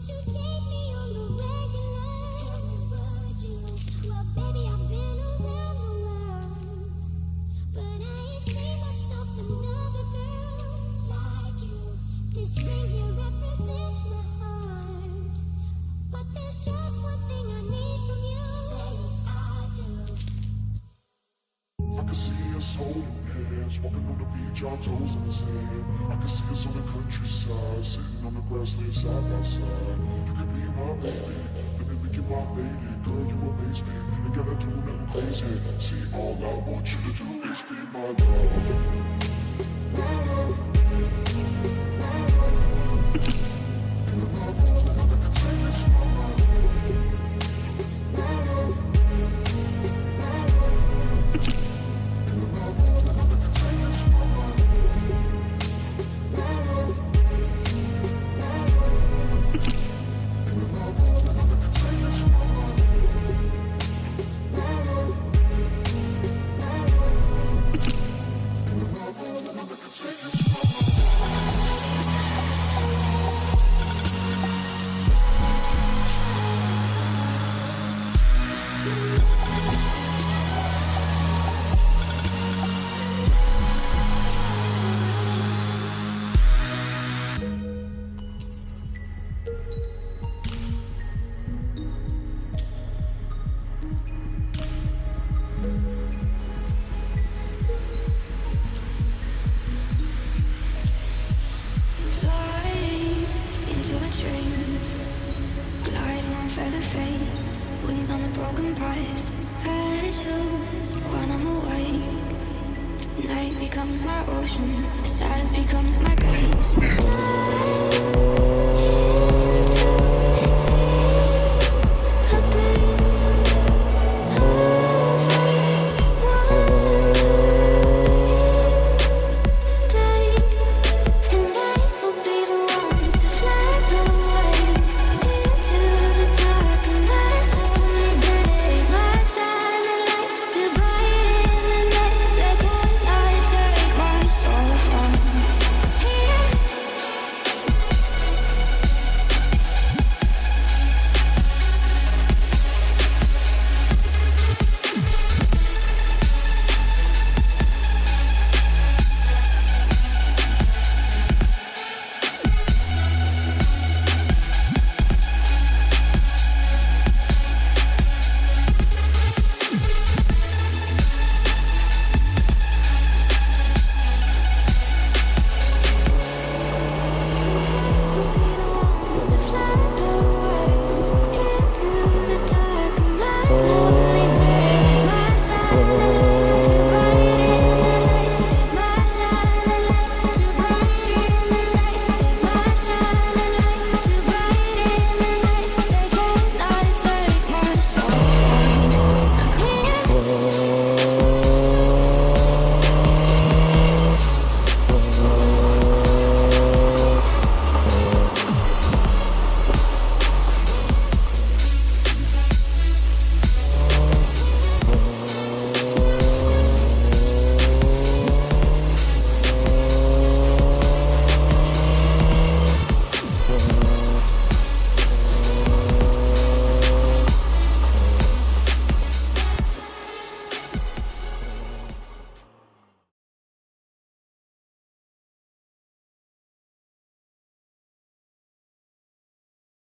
you date me on the regular? Tell me, would you? Well, baby, I've been around the world, but I ain't seen myself another girl like you. This ring here represents my heart, but there's just one thing I need from you. Say I do. I can see us holding hands, walking on the beach, our toes in the sand. I can see us on the countryside, sitting on the grassland side by side. You can be my baby, let me make you my lady. Girl, you amaze me, ain't gotta do nothing crazy. See, all I want you to do is be my love. My love. My love. And the love of the one that can take us from my love. My love. My love. And the love of the one that can take us from my love. My love. My love. And the love of the one that can take us from my love. My love. My love. And the love of the one that can take us from my love. Flying into a dream, gliding on feather fade, wings on the broken pipe. At you when I'm awake, night becomes my ocean, silence becomes my grace.